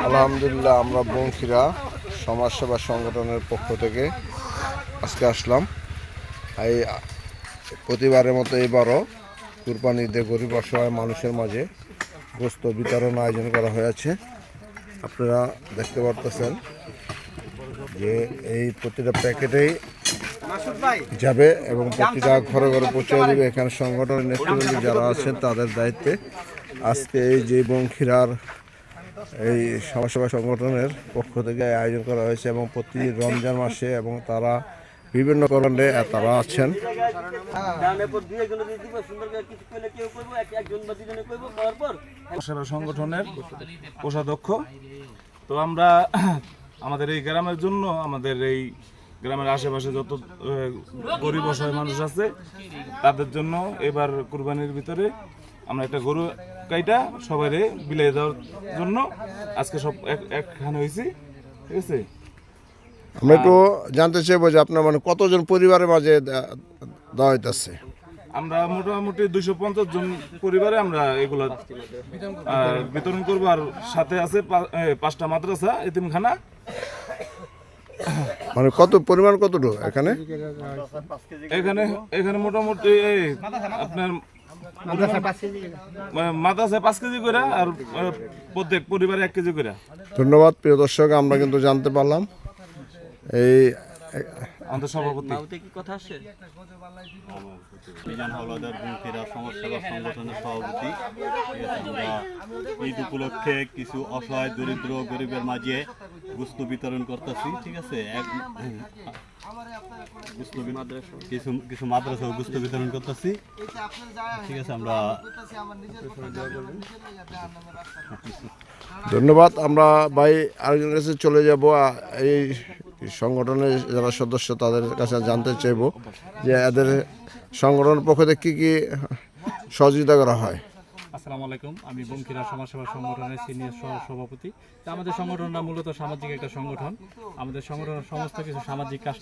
আলহামদুলিল্লাহ, আমরা বংশীরা সমাজসেবা সংগঠনের পক্ষ থেকে আজকে আসলাম। এই প্রতিবারের মতো এবারও কুরবানি ঈদে গরিব অসহায় মানুষের মাঝে গোস্ত বিতরণ আয়োজন করা হয়েছে। আপনারা দেখতে পারতেছেন যে এই প্রতিটা প্যাকেটেই যাবে এবং প্রতিটা ঘরে ঘরে পৌঁছে দেবে। এখানে সংগঠনের নেতৃবৃন্দ যারা আছেন তাদের দায়িত্বে আজকে এই যে বংশীরার এই সমাজসেবা সংগঠনের পক্ষ থেকে আয়োজন করা হয়েছে এবং প্রতি রমজান মাসে এবং তারা বিভিন্ন কারণে তারা আছেন। সমাজসেবা সংগঠনের কোষাধ্যক্ষ। তো আমরা আমাদের এই গ্রামের জন্য, আমাদের এই গ্রামের আশেপাশে যত গরিব অসহায় মানুষ আছে তাদের জন্য এবার কুরবানির ভিতরে আমরা একটা গরু কাইটা সবাই বিলাই দেওয়ার জন্য আজকে সব একখানে হয়েছি। ঠিক আছে, আমরা একটু জানতে চাইবো যে আপনার মানে কতজন পরিবারের মাঝে দেওয়া হইতেছে? আমরা মোটামুটি 250 জন পরিবারে আমরা এগুলো বিতরণ করবো। আর সাথে আছে 5টা মাদ্রাসা এতিমখানা। মানে কত পরিমাণ কতটুকু এখানে? এখানে মোটামুটি আপনার মাদ্রাসা 5 কেজি করে আর প্রত্যেক পরিবারে 1 কেজি করে। ধন্যবাদ প্রিয় দর্শক, আমরা কিন্তু জানতে পারলাম এই আমাদের সভাপতি কথা আসে মিজান হাওলাদার বংশীরা সমাজসেবা সংগঠনের সভাপতি। আমরা ঈদ উপলক্ষে কিছু অসহায় দরিদ্র গরিবের মাঝে গোস্ত বিতরণ করতেছি। ঠিক আছে, কিছু মাদ্রাসা গোস্ত বিতরণ করতেছি। ঠিক আছে, আমরা ধন্যবাদ। আমরা ভাই আরেকজনের কাছে চলে যাব। এই সংগঠনের যারা সদস্য তাদের কাছে জানতে চাইব যে এদের সংগঠনের পক্ষ থেকে কী কী সহযোগিতা করা হয়। আসসালামু আলাইকুম, আমি বংশীরা সমাজসেবা সংগঠনের সিনিয়র সভাপতি। আমাদের সংগঠনটা মূলত সামাজিক একটা সংগঠন। আমাদের সংগঠনের সমস্ত কিছু সামাজিক কাজ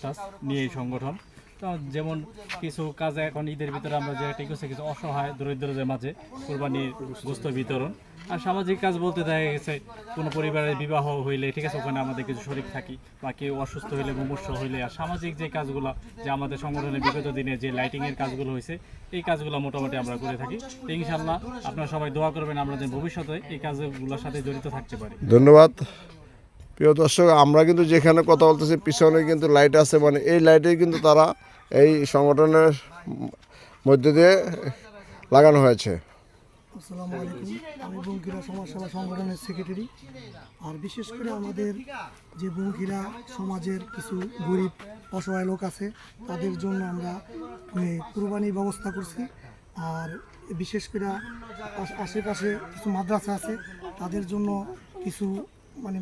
নিয়ে এই সংগঠন। তো যেমন কিছু কাজে এখন ঈদের ভিতরে আমরা যেটা করছি কিছু অসহায় দরিদ্রদের মাঝে কোরবানির গোস্ত বিতরণ। আর সামাজিক কাজ বলতে দেখা গেছে কোনো পরিবারের বিবাহ হইলে, ঠিক আছে, ওখানে আমাদের কিছু শরীক থাকি, বা কেউ অসুস্থ হইলে, মুমূর্ষ হইলে। আর সামাজিক যে কাজগুলো, যে আমাদের সংগঠনের বিগত দিনে যে লাইটিংয়ের কাজগুলো হয়েছে, এই কাজগুলো মোটামুটি আমরা করে থাকি। তো ইনশাল্লাহ আপনারা সবাই দোয়া করবেন আমরা যেন ভবিষ্যতে এই কাজগুলোর সাথে জড়িত থাকতে পারি। ধন্যবাদ প্রিয় দর্শক, আমরা কিন্তু যেখানে কথা বলতেছি পিছনে কিন্তু লাইট আছে, মানে এই লাইটে কিন্তু তারা এই সংগঠনের মধ্যে দিয়ে লাগানো হয়েছে। আসসালামু আলাইকুম, আমি বংশীরা সমাজসেবা সংগঠনের সেক্রেটারি। আর বিশেষ করে আমাদের যে বংশীরা সমাজের কিছু গরিব অসহায় লোক আছে তাদের জন্য আমরা কুরবানির ব্যবস্থা করছি। আর বিশেষ করে আশেপাশে কিছু মাদ্রাসা আছে তাদের জন্য কিছু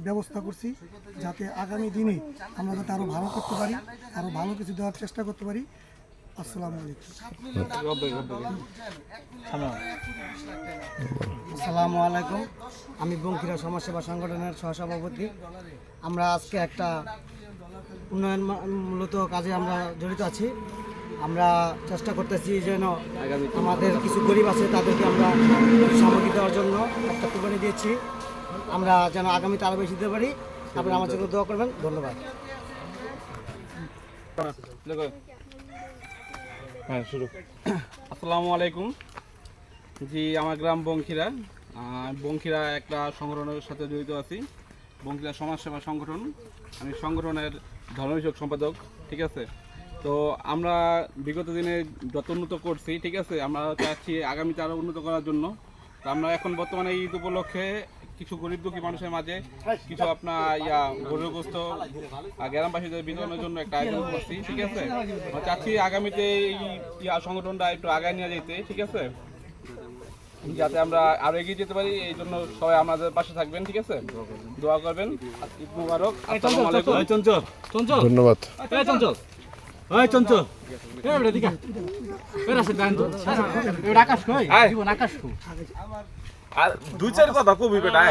ব্যবস্থা করছি, যাতে আগামী দিনে আমরা যাতে আরও ভালো করতে পারি, আরও ভালো কিছু দেওয়ার চেষ্টা করতে পারি। আসসালামু আলাইকুম। আসসালামু আলাইকুম, আমি বংশীরা সমাজসেবা সংগঠনের সহসভাপতি। আমরা আজকে একটা উন্নয়নমূলক কাজে আমরা জড়িত আছি। আমরা চেষ্টা করতেছি যেন আমাদের কিছু গরিব আছে তাদেরকে আমরা সামগ্রী দেওয়ার জন্য একটা কুরবানি দিয়েছি। আমরা যেন আগামীতে আরও বেশি দিতে পারি। আপনারা আমার জন্য দোয়া করবেন। ধন্যবাদ। আসসালামু আলাইকুম। জি, আমার গ্রাম বংশীরা। বংশীরা একটা সংগঠনের সাথে জড়িত আছি, বংশীরা সমাজসেবা সংগঠন। আমি সংগঠনের ধর্মবিষয়ক সম্পাদক। ঠিক আছে, তো আমরা বিগত দিনে যত উন্নত করছি, ঠিক আছে, আমরা চাচ্ছি আগামীতে আরও উন্নত করার জন্য। তো আমরা এখন বর্তমানে ঈদ উপলক্ষে কিছু গরিব দুঃখী মানুষের মাঝে কিছু আপনার গরুর গোস্ত গ্রামবাসীদের বিতরণের জন্য একটা আয়োজন করছি। ঠিক আছে, আমরা চাচ্ছি আগামীতে এই সংগঠনটা একটু আগায় নিয়ে যেতে। ঠিক আছে, যাতে আমরা আরো এগিয়ে যেতে পারি, এই জন্য সবাই আমাদের পাশে থাকবেন। ঠিক আছে, দোয়া করবেন। ঈদ মুবারক। আসসালামু আলাইকুম। ধন্যবাদ। আর 2-4 কথা কবি বেটা।